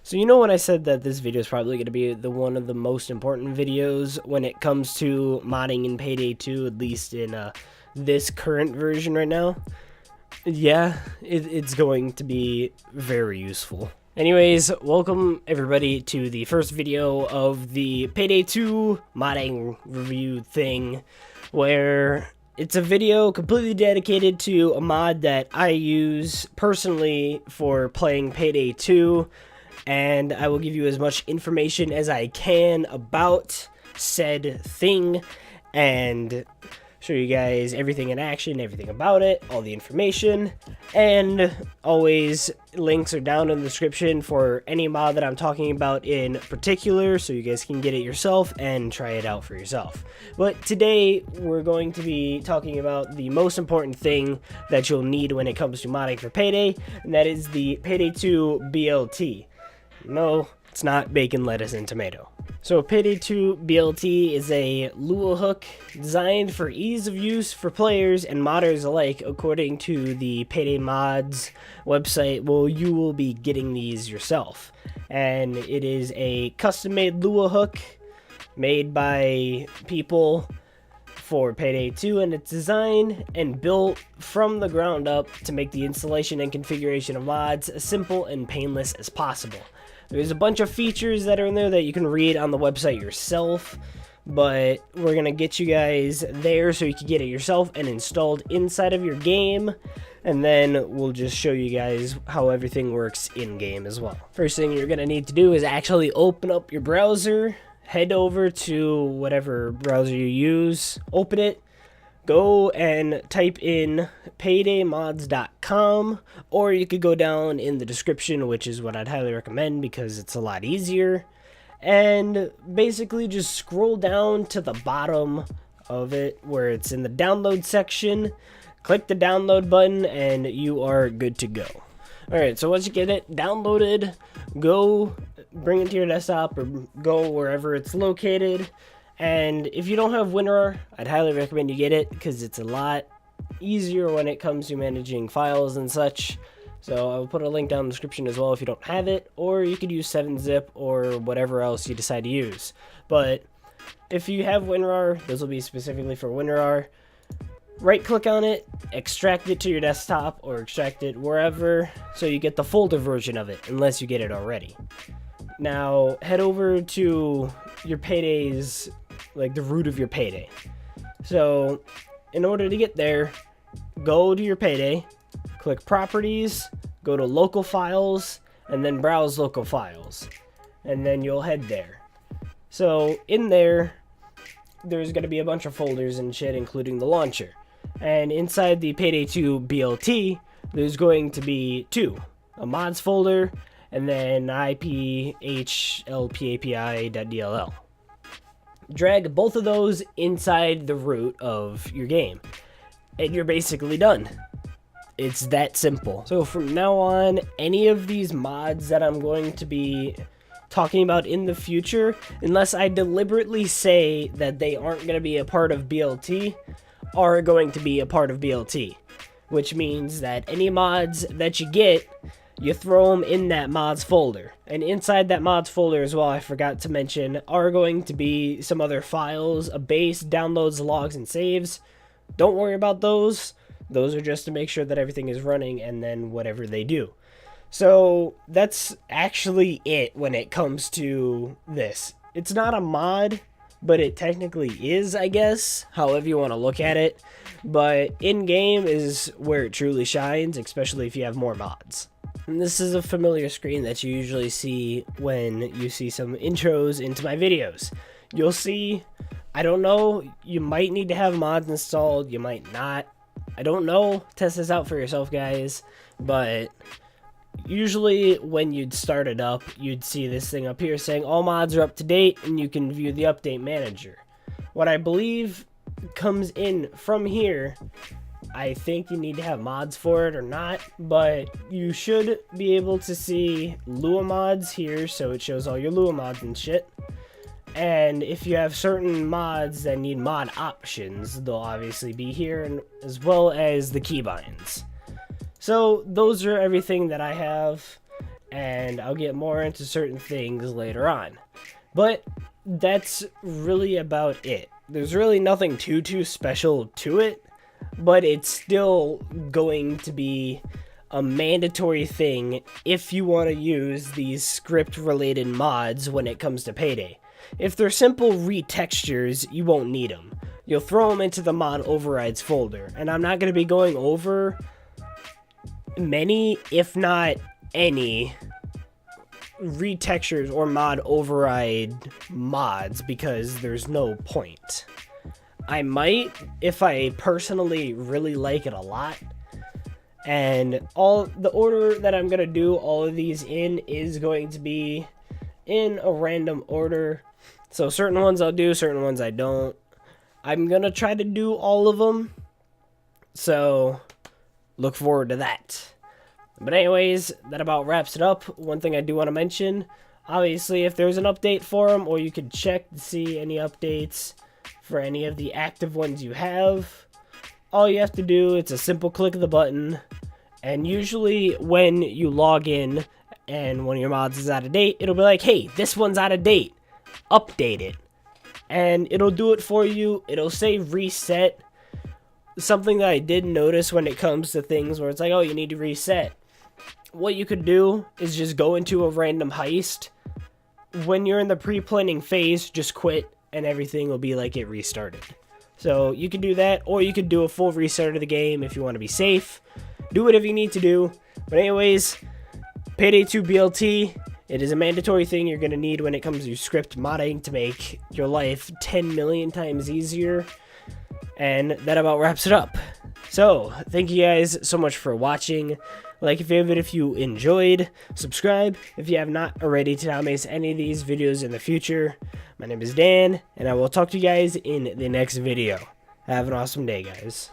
So you know when I said that this video is probably going to be one of the most important videos when it comes to modding in Payday 2, at least in this current version right now? Yeah, it's going to be very useful. Anyways, welcome everybody to the first video of the Payday 2 modding review thing, where it's a video completely dedicated to a mod that I use personally for playing Payday 2, and I will give you as much information as I can about said thing and show you guys everything in action, everything about it, all the information, and always links are down in the description for any mod that I'm talking about in particular, so you guys can get it yourself and try it out for yourself. But today we're going to be talking about the most important thing that you'll need when it comes to modding for Payday, and that is the Payday 2 BLT. No, it's not bacon, lettuce, and tomato. So Payday 2 BLT is a Lua hook designed for ease of use for players and modders alike, according to the Payday Mods website. Well, you will be getting these yourself. And it is a custom-made Lua hook made by people for Payday 2, and it's designed and built from the ground up to make the installation and configuration of mods as simple and painless as possible. There's a bunch of features that are in there that you can read on the website yourself, but we're going to get you guys there so you can get it yourself and installed inside of your game, and then we'll just show you guys how everything works in-game as well. First thing you're going to need to do is actually open up your browser, head over to whatever browser you use, open it, go and type in paydaymods.com, or you could go down in the description, which is what I'd highly recommend because it's a lot easier, and basically just scroll down to the bottom of it where it's in the download section, click the download button, and you are good to go. Alright, so once you get it downloaded, go bring it to your desktop or go wherever it's located. And if you don't have WinRAR, I'd highly recommend you get it because it's a lot easier when it comes to managing files and such. So I'll put a link down in the description as well if you don't have it, or you could use 7-zip or whatever else you decide to use. But if you have WinRAR, this will be specifically for WinRAR. Right click on it, extract it to your desktop or extract it wherever so you get the folder version of it, unless you get it already. Now head over to your Payday's, like the root of your Payday. So in order to get there, go to your Payday, click properties, go to local files, and then browse local files, and then you'll head there. So in there, there's going to be a bunch of folders and shit, including the launcher. And inside the Payday 2 BLT, there's going to be two, a mods folder and then iphlpapi.dll. Drag both of those inside the root of your game, and you're basically done. It's that simple. So from now on, any of these mods that I'm going to be talking about in the future, unless I deliberately say that they aren't going to be a part of BLT, are going to be a part of BLT, which means that any mods that you get, you throw them in that mods folder. And inside that mods folder as well, I forgot to mention, are going to be some other files, a base, downloads, logs, and saves. Don't worry about those. Those are just to make sure that everything is running and then whatever they do. So that's actually it when it comes to this. It's not a mod, but it technically is, I guess, however you want to look at it. But in-game is where it truly shines, especially if you have more mods. And this is a familiar screen that you usually see when you see some intros into my videos. You'll see, I don't know, you might need to have mods installed, you might not. I don't know, test this out for yourself, guys. But usually when you'd start it up, you'd see this thing up here saying all mods are up to date and you can view the update manager. What I believe comes in from here, I think you need to have mods for it or not, but you should be able to see Lua mods here, so it shows all your Lua mods and shit. And if you have certain mods that need mod options, they'll obviously be here, and as well as the keybinds. So those are everything that I have, and I'll get more into certain things later on. But that's really about it. There's really nothing too special to it, but it's still going to be a mandatory thing if you want to use these script related mods when it comes to Payday. If they're simple retextures, you won't need them. You'll throw them into the mod overrides folder, and I'm not going to be going over many, if not any, retextures or mod override mods because there's no point. I might if I personally really like it a lot. And all the order that I'm gonna do all of these in is going to be in a random order. So certain ones I'll do, certain ones I don't. I'm gonna try to do all of them. So look forward to that. But anyways, that about wraps it up. One thing I do want to mention, obviously if there's an update for them, or you could check to see any updates for any of the active ones you have, all you have to do, it's a simple click of the button, and usually when you log in and one of your mods is out of date, it'll be like, hey, this one's out of date, update it. And it'll do it for you. It'll say reset. Something that I did notice when it comes to things where it's like, oh, you need to reset. What you could do is just go into a random heist. When you're in the pre-planning phase, just quit and everything will be like it restarted. So you can do that, or you could do a full restart of the game if you want to be safe. Do whatever you need to do. But anyways, Payday 2 BLT, it is a mandatory thing you're going to need when it comes to script modding to make your life 10 million times easier. And that about wraps it up. So, thank you guys so much for watching. Like if you enjoyed, subscribe if you have not already to not miss any of these videos in the future. My name is Dan, and I will talk to you guys in the next video. Have an awesome day, guys.